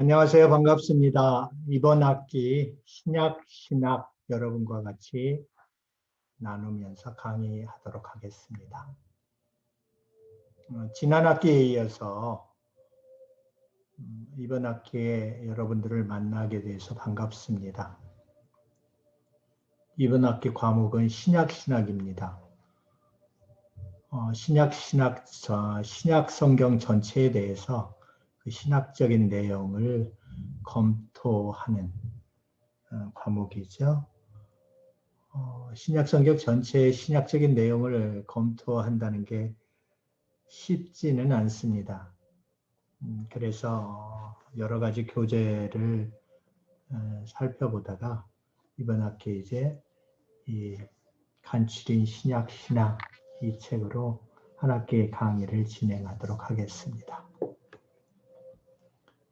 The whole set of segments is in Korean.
안녕하세요. 반갑습니다. 이번 학기 신약 여러분과 같이 나누면서 강의하도록 하겠습니다. 지난 학기에 이어서 이번 학기에 여러분들을 만나게 돼서 반갑습니다. 이번 학기 과목은 신약입니다. 신약 성경 전체에 대해서 그 신학적인 내용을 검토하는 과목이죠. 신약 성경 전체의 신약적인 내용을 검토한다는 게 쉽지는 않습니다. 그래서 여러 가지 교재를 살펴보다가 이번 학기 이제 이 간추린 신약 이 책으로 한 학기의 강의를 진행하도록 하겠습니다.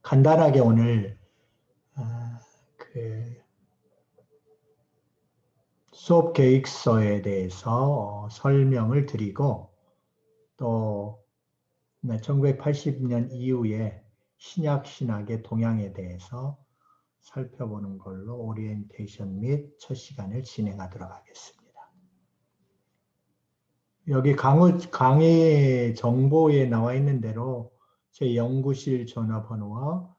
간단하게 오늘 수업 계획서에 대해서 설명을 드리고 또 1980년 이후에 신약의 동향에 대해서 살펴보는 걸로 오리엔테이션 및 첫 시간을 진행하도록 하겠습니다. 여기 강의 정보에 나와 있는 대로 제 연구실 전화번호와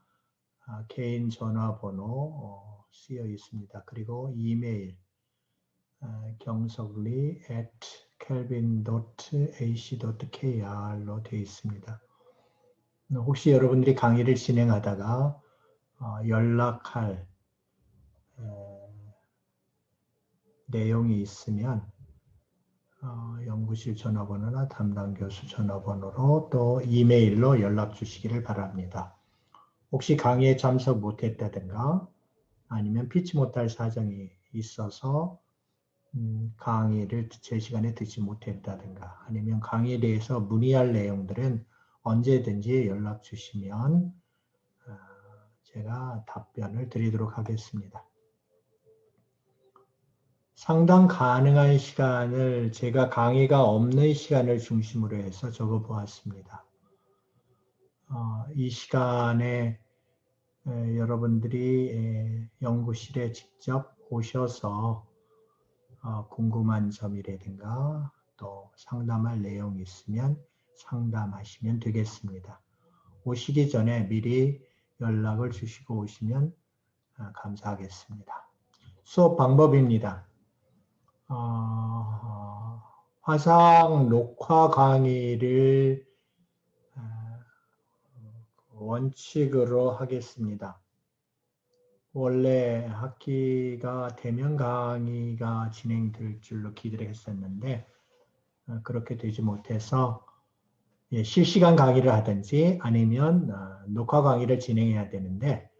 개인 전화번호 쓰여 있습니다. 그리고 이메일 경석리@kelvin.ac.kr로 되어 있습니다. 혹시 여러분들이 강의를 진행하다가 연락할 내용이 있으면 연구실 전화번호나 담당 교수 전화번호로 또 이메일로 연락 주시기를 바랍니다. 혹시 강의에 참석 못했다든가 아니면 피치 못할 사정이 있어서 강의를 제 시간에 듣지 못했다든가 아니면 강의에 대해서 문의할 내용들은 언제든지 연락 주시면 제가 답변을 드리도록 하겠습니다. 상당 가능한 시간을 제가 강의가 없는 시간을 중심으로 해서 적어 보았습니다. 이 시간에 여러분들이 연구실에 직접 오셔서 궁금한 점이라든가 또 상담할 내용이 있으면 상담하시면 되겠습니다. 오시기 전에 미리 연락을 주시고 오시면 감사하겠습니다. 수업 방법입니다. 화상 녹화 강의를 원칙으로 하겠습니다. 원래 학기가 대면 강의가 진행될 줄로 기대를 했었는데 그렇게 되지 못해서 실시간 강의를 하든지 아니면 녹화 강의를 진행해야 되는데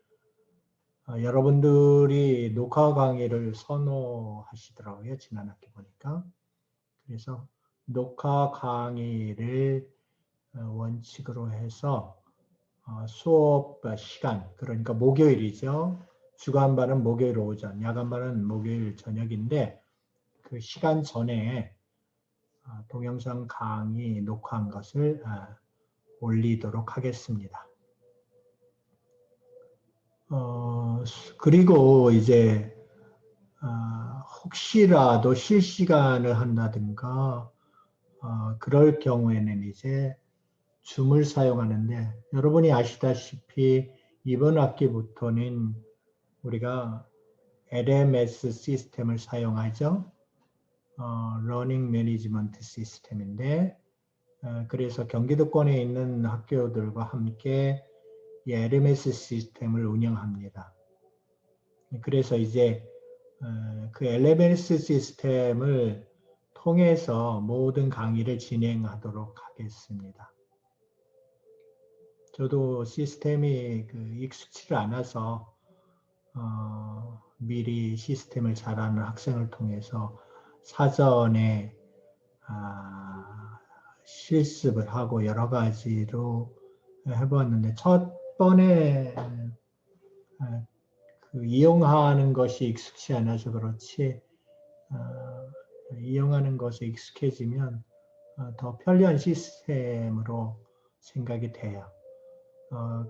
여러분들이 녹화 강의를 선호하시더라고요. 지난 학기 보니까. 그래서 녹화 강의를 원칙으로 해서 수업 시간, 그러니까 목요일이죠. 주간반은 목요일 오전, 야간반은 목요일 저녁인데 그 시간 전에 동영상 강의 녹화한 것을 올리도록 하겠습니다. 그리고 이제 혹시라도 실시간을 한다든가 그럴 경우에는 이제 줌을 사용하는데 여러분이 아시다시피 이번 학기부터는 우리가 LMS 시스템을 사용하죠. Learning Management 시스템인데 그래서 경기도권에 있는 학교들과 함께 이 LMS 시스템을 운영합니다. 그래서 이제 그 LMS 시스템을 통해서 모든 강의를 진행하도록 하겠습니다. 저도 시스템이 익숙치 않아서 미리 시스템을 잘 아는 학생을 통해서 사전에 실습을 하고 여러 가지로 해보았는데 첫 번에 이용하는 것이 익숙치 않아서 그렇지 이용하는 것에 익숙해지면 더 편리한 시스템으로 생각이 돼요.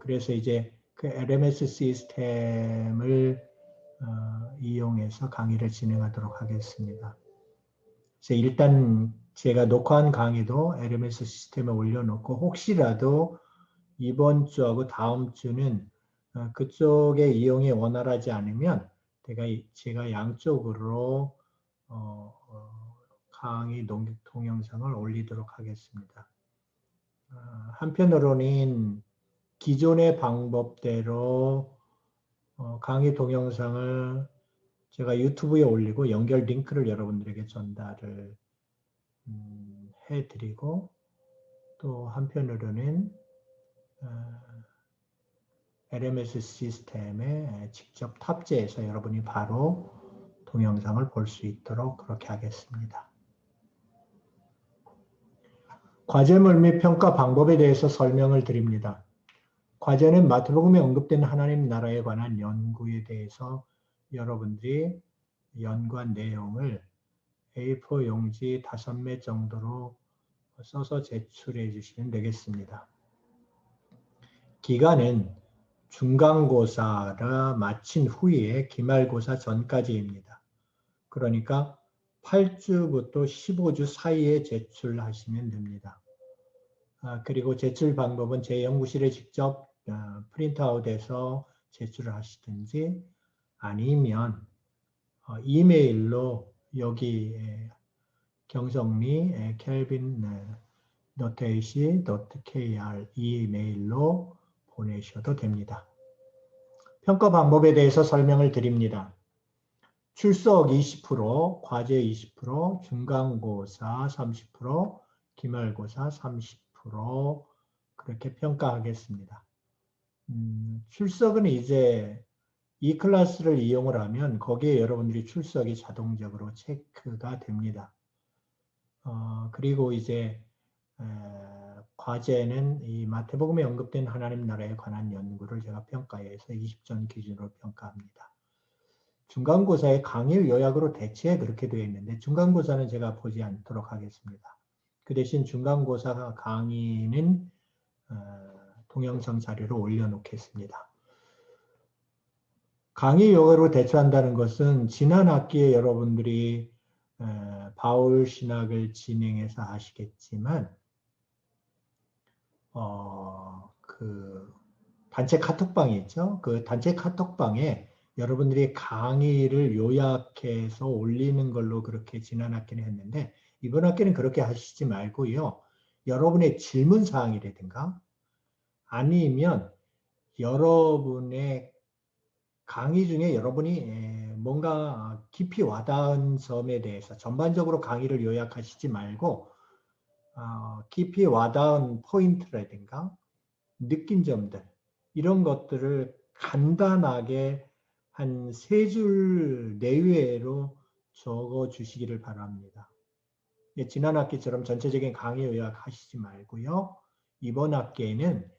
그래서 이제 그 LMS 시스템을 이용해서 강의를 진행하도록 하겠습니다. 그래서 일단 제가 녹화한 강의도 LMS 시스템에 올려놓고 혹시라도 이번 주하고 다음 주는 그쪽의 이용이 원활하지 않으면 제가 양쪽으로 강의 동영상을 올리도록 하겠습니다. 한편으로는 기존의 방법대로 강의 동영상을 제가 유튜브에 올리고 연결 링크를 여러분들에게 전달을 해드리고 또 한편으로는 LMS 시스템에 직접 탑재해서 여러분이 바로 동영상을 볼 수 있도록 그렇게 하겠습니다. 과제물 및 평가 방법에 대해서 설명을 드립니다. 과제는 마태복음에 언급된 하나님 나라에 관한 연구에 대해서 여러분들이 연구한 내용을 A4 용지 5매 정도로 써서 제출해 주시면 되겠습니다. 기간은 중간고사를 마친 후에 기말고사 전까지입니다. 그러니까 8주부터 15주 사이에 제출하시면 됩니다. 그리고 제출 방법은 제 연구실에 직접 프린트아웃해서 제출을 하시든지 아니면 이메일로 여기 경성리 kelvin.ac.kr 이메일로 보내셔도 됩니다. 평가 방법에 대해서 설명을 드립니다. 출석 20%, 과제 20%, 중간고사 30%, 기말고사 30% 그렇게 평가하겠습니다. 출석은 이제 이 클래스를 이용을 하면 거기에 여러분들이 출석이 자동적으로 체크가 됩니다. 그리고 이제 과제는 이 마태복음에 언급된 하나님 나라에 관한 연구를 제가 평가해서 20점 기준으로 평가합니다. 중간고사의 강의 요약으로 대체 그렇게 되어 있는데 중간고사는 제가 보지 않도록 하겠습니다. 그 대신 중간고사 강의는 동영상 자료로 올려놓겠습니다. 강의 요약으로 대처한다는 것은 지난 학기에 여러분들이 바울 신학을 진행해서 아시겠지만 그 단체 카톡방이 있죠. 그 단체 카톡방에 여러분들이 강의를 요약해서 올리는 걸로 그렇게 지난 학기는 했는데 이번 학기는 그렇게 하시지 말고요. 여러분의 질문 사항이라든가 아니면 여러분의 강의 중에 여러분이 뭔가 깊이 와닿은 점에 대해서 전반적으로 강의를 요약하시지 말고 깊이 와닿은 포인트라든가 느낀 점들 이런 것들을 간단하게 한 3줄 내외로 적어 주시기를 바랍니다. 지난 학기처럼 전체적인 강의 요약하시지 말고요. 이번 학기에는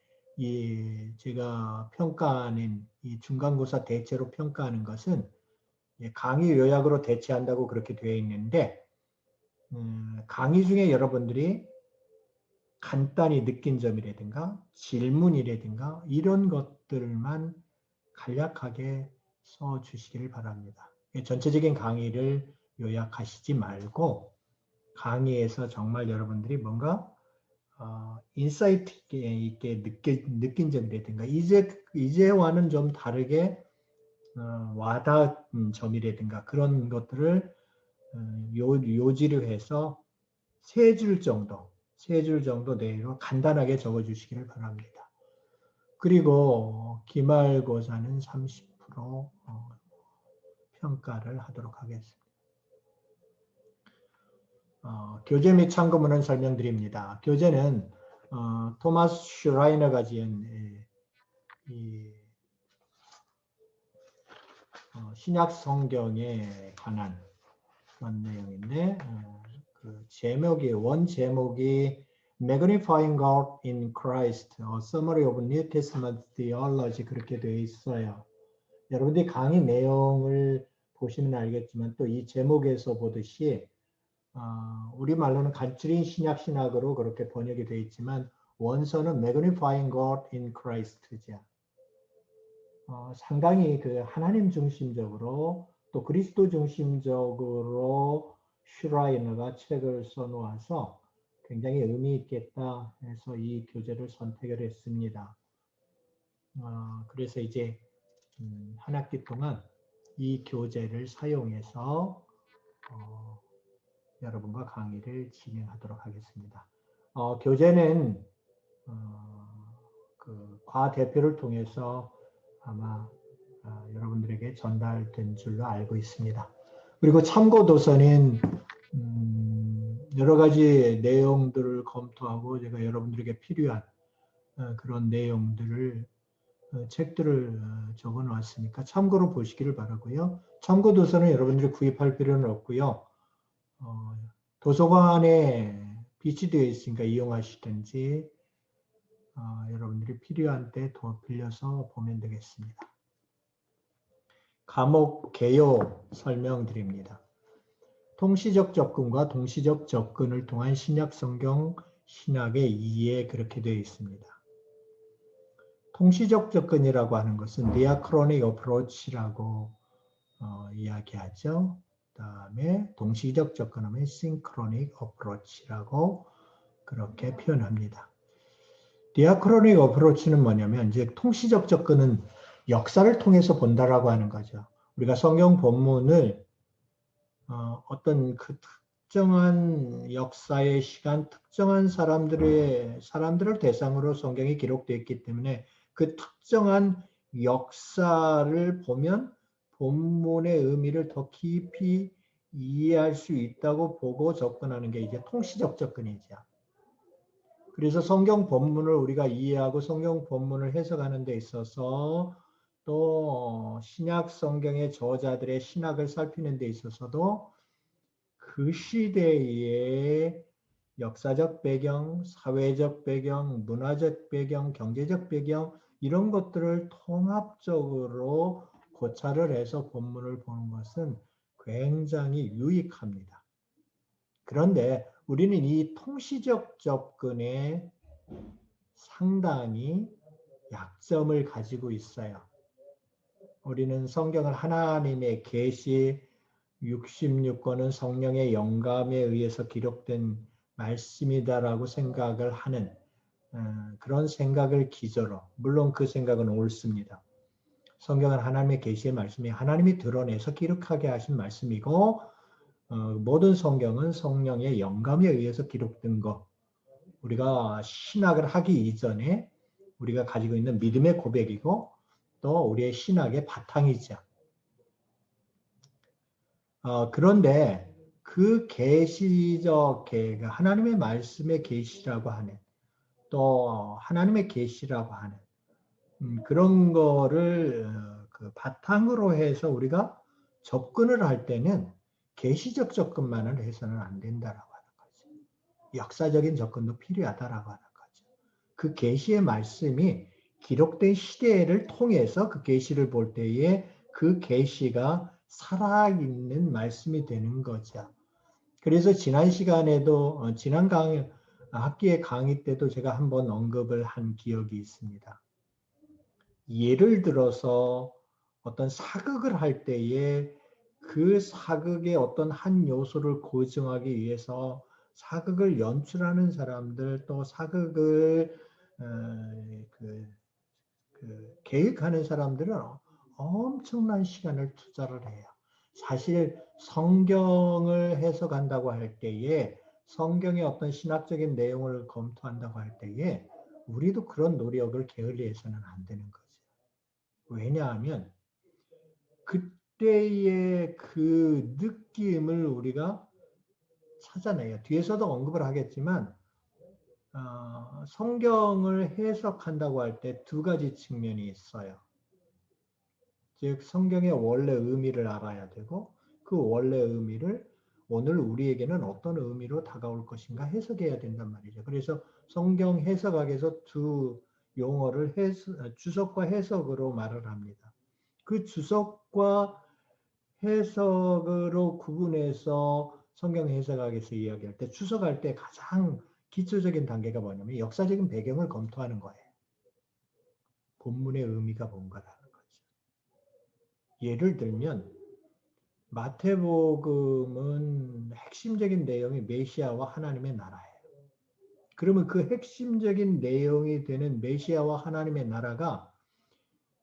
제가 평가하는 이 중간고사 대체로 평가하는 것은 강의 요약으로 대체한다고 그렇게 되어 있는데 강의 중에 여러분들이 간단히 느낀 점이라든가 질문이라든가 이런 것들만 간략하게 써주시기를 바랍니다. 전체적인 강의를 요약하시지 말고 강의에서 정말 여러분들이 뭔가 인사이트 있게 느낀 점이라든가 이제와는 좀 다르게 와닿은 점이라든가 그런 것들을 요지를 해서 3줄 정도 내로 간단하게 적어주시기를 바랍니다. 그리고 기말고사는 30% 평가를 하도록 하겠습니다. 교재 및 참고문은 설명드립니다. 교재는 토마스 슈라이너가 지은 신약 성경에 관한 그런 내용인데 그 원 제목이 Magnifying God in Christ, A Summary of New Testament Theology 그렇게 되어 있어요. 여러분들이 강의 내용을 보시면 알겠지만 또 이 제목에서 보듯이 우리말로는 간추린 신약신학으로 그렇게 번역이 되어 있지만 원서는 Magnifying God in Christ죠. 상당히 그 하나님 중심적으로 또 그리스도 중심적으로 슈라이너가 책을 써놓아서 굉장히 의미 있겠다 해서 이 교재를 선택을 했습니다. 그래서 이제 한 학기 동안 이 교재를 사용해서 여러분과 강의를 진행하도록 하겠습니다. 교재는 그 과대표를 통해서 아마 여러분들에게 전달된 줄로 알고 있습니다. 그리고 참고 도서는 여러 가지 내용들을 검토하고 제가 여러분들에게 필요한 그런 내용들을 책들을 적어 놓았으니까 참고로 보시기를 바라고요. 참고 도서는 여러분들이 구입할 필요는 없고요. 도서관에 비치되어 있으니까 이용하시든지 여러분들이 필요한 때 빌려서 보면 되겠습니다. 과목 개요 설명드립니다. 통시적 접근과 동시적 접근을 통한 신약 성경 신학의 이해 그렇게 되어 있습니다. 통시적 접근이라고 하는 것은 diachronic approach라고 이야기하죠. 그 다음에 동시적 접근하면 synchronic approach라고 그렇게 표현합니다. 디아크로닉 어프로치는 뭐냐면 이제 통시적 접근은 역사를 통해서 본다라고 하는 거죠. 우리가 성경 본문을 어떤 그 특정한 역사의 시간, 특정한 사람들을 대상으로 성경이 기록되어 있기 때문에 그 특정한 역사를 보면 본문의 의미를 더 깊이 이해할 수 있다고 보고 접근하는 게 이제 통시적 접근이죠. 그래서 성경 본문을 우리가 이해하고 성경 본문을 해석하는 데 있어서 또 신약 성경의 저자들의 신학을 살피는 데 있어서도 그 시대의 역사적 배경, 사회적 배경, 문화적 배경, 경제적 배경 이런 것들을 통합적으로 고찰을 해서 본문을 보는 것은 굉장히 유익합니다. 그런데 우리는 이 통시적 접근에 상당히 약점을 가지고 있어요. 우리는 성경을 하나님의 계시 66권은 성령의 영감에 의해서 기록된 말씀이다라고 생각을 하는 그런 생각을 기저로, 물론 그 생각은 옳습니다. 성경은 하나님의 계시의 말씀이 하나님이 드러내서 기록하게 하신 말씀이고 모든 성경은 성령의 영감에 의해서 기록된 것. 우리가 신학을 하기 이전에 우리가 가지고 있는 믿음의 고백이고 또 우리의 신학의 바탕이죠. 그런데 그 계시적 하나님의 말씀의 계시라고 하는 또 하나님의 계시라고 하는 그런 거를 그 바탕으로 해서 우리가 접근을 할 때는 계시적 접근만을 해서는 안 된다라고 하는 거죠. 역사적인 접근도 필요하다라고 하는 거죠. 그 계시의 말씀이 기록된 시대를 통해서 그 계시를 볼 때에 그 계시가 살아있는 말씀이 되는 거죠. 그래서 지난 시간에도 지난 학기의 강의 때도 제가 한번 언급을 한 기억이 있습니다. 예를 들어서 어떤 사극을 할 때에 그 사극의 어떤 한 요소를 고증하기 위해서 사극을 연출하는 사람들 또 사극을 계획하는 사람들은 엄청난 시간을 투자를 해요. 사실 성경을 해석한다고 할 때에 성경의 어떤 신학적인 내용을 검토한다고 할 때에 우리도 그런 노력을 게을리해서는 안 되는 거죠. 왜냐하면 그때의 그 느낌을 우리가 찾아내요. 뒤에서도 언급을 하겠지만 성경을 해석한다고 할 때 두 가지 측면이 있어요. 즉 성경의 원래 의미를 알아야 되고 그 원래 의미를 오늘 우리에게는 어떤 의미로 다가올 것인가 해석해야 된단 말이죠. 그래서 성경 해석학에서 두 용어를 주석과 해석으로 말을 합니다. 그 주석과 해석으로 구분해서 성경 해석학에서 이야기할 때 주석할 때 가장 기초적인 단계가 뭐냐면 역사적인 배경을 검토하는 거예요. 본문의 의미가 뭔가라는 거죠. 예를 들면 마태복음은 핵심적인 내용이 메시아와 하나님의 나라예요. 그러면 그 핵심적인 내용이 되는 메시아와 하나님의 나라가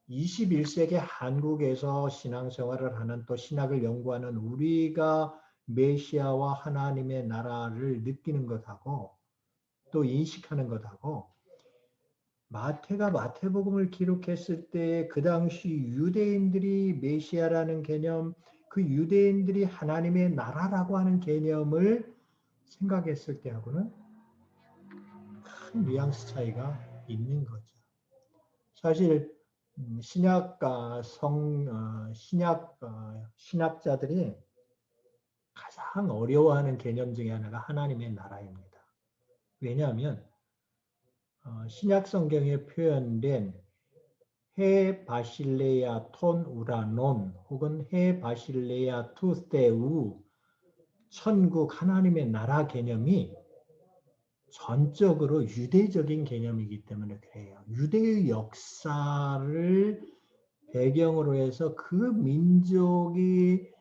21세기 한국에서 신앙생활을 하는 또 신학을 연구하는 우리가 메시아와 하나님의 나라를 느끼는 것하고 또 인식하는 것하고 마태가 마태복음을 기록했을 때 그 당시 유대인들이 메시아라는 개념, 그 유대인들이 하나님의 나라라고 하는 개념을 생각했을 때하고는 큰 뉘앙스 차이가 있는 거죠. 사실 신학자들이 가장 어려워하는 개념 중에 하나가 하나님의 나라입니다. 왜냐하면 신약 성경에 표현된 해 바실레아 톤 우라논 혹은 해 바실레아 투스테우 천국 하나님의 나라 개념이 전적으로 유대적인 개념이기 때문에 그래요. 유대의 역사를 배경으로 해서 그 민족이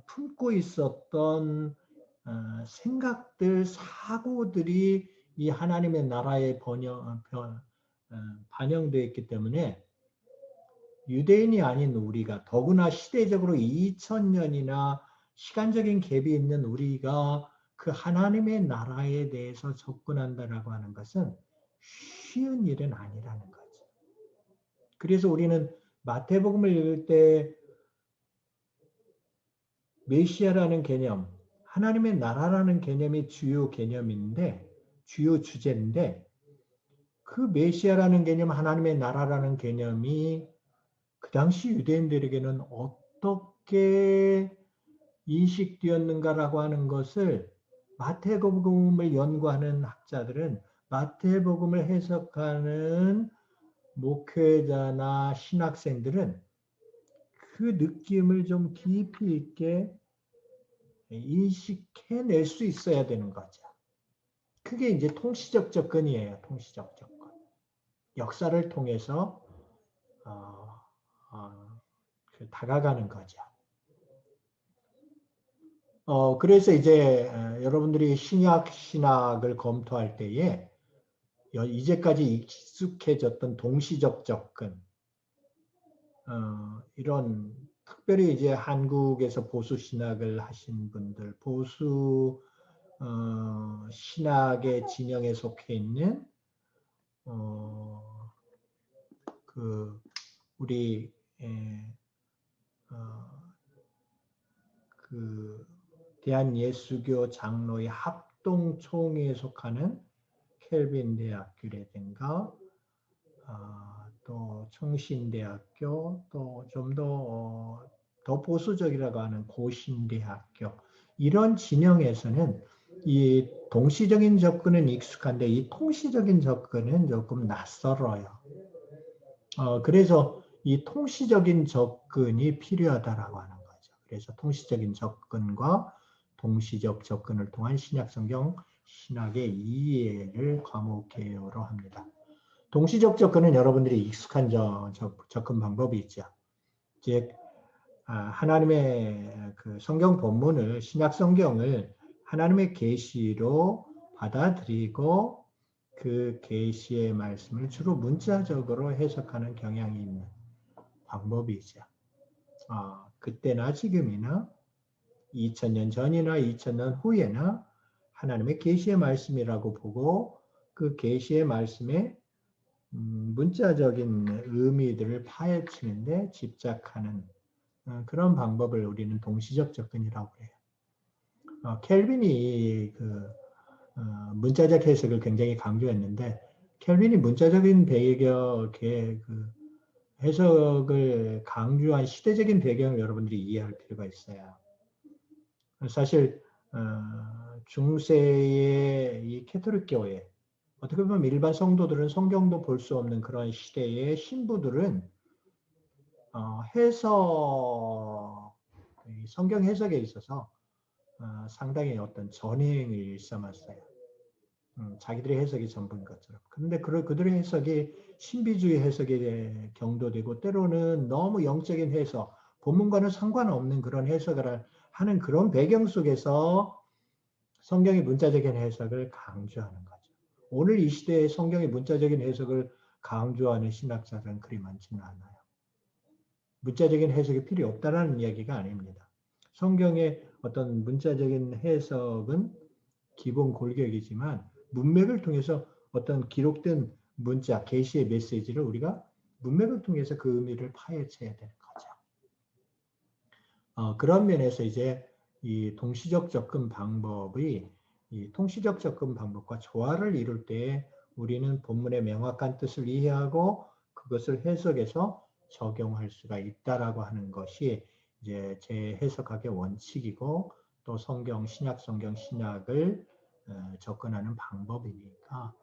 품고 있었던 생각들, 사고들이 이 하나님의 나라에 반영되어 있기 때문에 유대인이 아닌 우리가 더구나 시대적으로 2000년이나 시간적인 갭이 있는 우리가 그 하나님의 나라에 대해서 접근한다라고 하는 것은 쉬운 일은 아니라는 거죠. 그래서 우리는 마태복음을 읽을 때 메시아라는 개념, 하나님의 나라라는 개념이 주요 개념인데, 주요 주제인데, 그 메시아라는 개념, 하나님의 나라라는 개념이 그 당시 유대인들에게는 어떻게 인식되었는가라고 하는 것을 마태복음을 연구하는 학자들은 마태복음을 해석하는 목회자나 신학생들은 그 느낌을 좀 깊이 있게 인식해낼 수 있어야 되는 거죠. 그게 이제 통시적 접근이에요. 통시적 접근. 역사를 통해서 다가가는 거죠. 그래서 이제 여러분들이 신약을 검토할 때에 이제까지 익숙해졌던 동시적 접근, 이런 특별히 이제 한국에서 보수 신학을 하신 분들, 보수 신학의 진영에 속해 있는 그 우리 그 대한예수교 장로의 합동총회에 속하는 켈빈 대학교라든가 또 청신대학교 또 좀 더 보수적이라고 하는 고신대학교 이런 진영에서는 이 동시적인 접근은 익숙한데 이 통시적인 접근은 조금 낯설어요. 그래서 이 통시적인 접근이 필요하다라고 하는 거죠. 그래서 통시적인 접근과 동시적 접근을 통한 신약성경 신학의 이해를 과목개요로 합니다. 동시적 접근은 여러분들이 익숙한 접근 방법이 있죠. 즉 하나님의 그 성경 본문을 신약 성경을 하나님의 계시로 받아들이고 그 계시의 말씀을 주로 문자적으로 해석하는 경향이 있는 방법이죠. 그때나 지금이나 2000년 전이나 2000년 후에나 하나님의 계시의 말씀이라고 보고 그 계시의 말씀에 문자적인 의미들을 파헤치는데 집착하는 그런 방법을 우리는 동시적 접근이라고 해요. 켈빈이 그 문자적 해석을 굉장히 강조했는데 켈빈이 문자적인 배경의 그 해석을 강조한 시대적인 배경을 여러분들이 이해할 필요가 있어요. 사실 중세의 이 캐톨릭 교회 어떻게 보면 일반 성도들은 성경도 볼 수 없는 그런 시대의 신부들은 성경 해석에 있어서 상당히 어떤 전횡을 일삼았어요. 자기들의 해석이 전부인 것처럼. 그런데 그들의 해석이 신비주의 해석에 경도되고 때로는 너무 영적인 해석, 본문과는 상관없는 그런 해석을 하는 그런 배경 속에서 성경의 문자적인 해석을 강조하는 거죠. 오늘 이 시대에 성경의 문자적인 해석을 강조하는 신학자들은 그리 많지는 않아요. 문자적인 해석이 필요 없다는 이야기가 아닙니다. 성경의 어떤 문자적인 해석은 기본 골격이지만 문맥을 통해서 어떤 기록된 문자, 계시의 메시지를 우리가 문맥을 통해서 그 의미를 파헤쳐야 되는 거죠. 그런 면에서 이제 이 동시적 접근 방법이 이 통시적 접근 방법과 조화를 이룰 때 우리는 본문의 명확한 뜻을 이해하고 그것을 해석해서 적용할 수가 있다라고 하는 것이 이제 제 해석학의 원칙이고 또 성경, 신약을 접근하는 방법이니까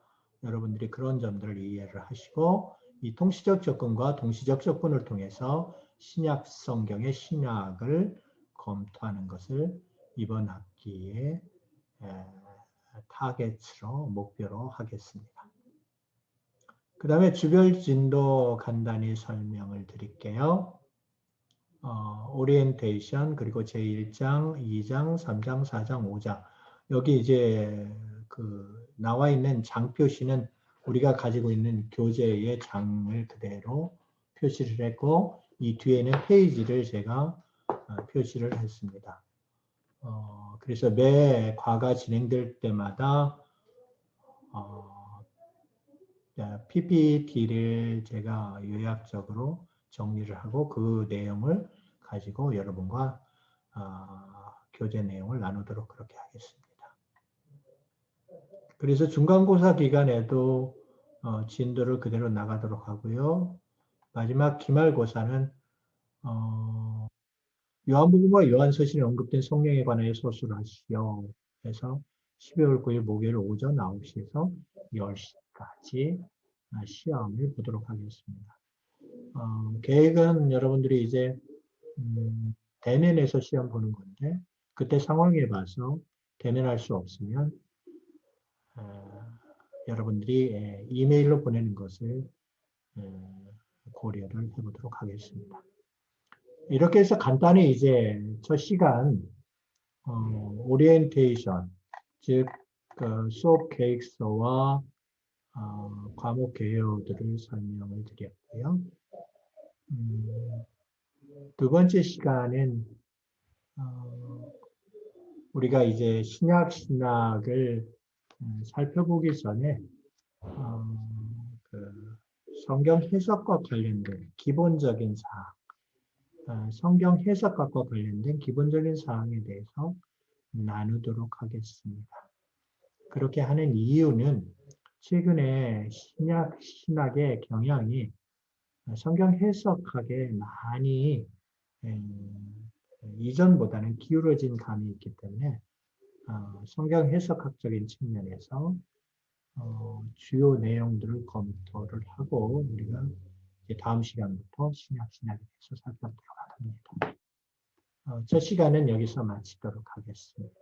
여러분들이 그런 점들을 이해를 하시고 이 통시적 접근과 동시적 접근을 통해서 신약 성경의 신약을 검토하는 것을 이번 학기에 타겟으로 목표로 하겠습니다. 그 다음에 주별 진도 간단히 설명을 드릴게요. 오리엔테이션 그리고 제1장, 2장, 3장, 4장, 5장 여기 이제 그 나와 있는 장 표시는 우리가 가지고 있는 교재의 장을 그대로 표시를 했고 이 뒤에는 페이지를 제가 표시를 했습니다. 그래서 매 과가 진행될 때마다 PPT를 제가 요약적으로 정리를 하고 그 내용을 가지고 여러분과 교재 내용을 나누도록 그렇게 하겠습니다. 그래서 중간고사 기간에도 진도를 그대로 나가도록 하고요. 마지막 기말고사는 요한복음과 요한서신에 언급된 성령에 관하여 소수를 하시오. 해서 12월 9일 목요일 오전 9시에서 10시까지 시험을 보도록 하겠습니다. 계획은 여러분들이 이제 대면에서 시험 보는 건데 그때 상황에 봐서 대면할 수 없으면 여러분들이 이메일로 보내는 것을 고려를 해보도록 하겠습니다. 이렇게 해서 간단히 이제 첫 시간 오리엔테이션 즉 수업 계획서와 과목 개요들을 설명을 드렸고요. 두 번째 시간은 우리가 이제 신약을 살펴보기 전에 그 성경 해석과 관련된 기본적인 사항, 성경 해석학과 관련된 기본적인 사항에 대해서 나누도록 하겠습니다. 그렇게 하는 이유는 최근에 신학의 경향이 성경 해석학에 많이 이전보다는 기울어진 감이 있기 때문에 성경 해석학적인 측면에서 주요 내용들을 검토를 하고 우리가 이제 다음 시간부터 신약에 대해서 살펴보도록 합니다. 첫 시간은 여기서 마치도록 하겠습니다.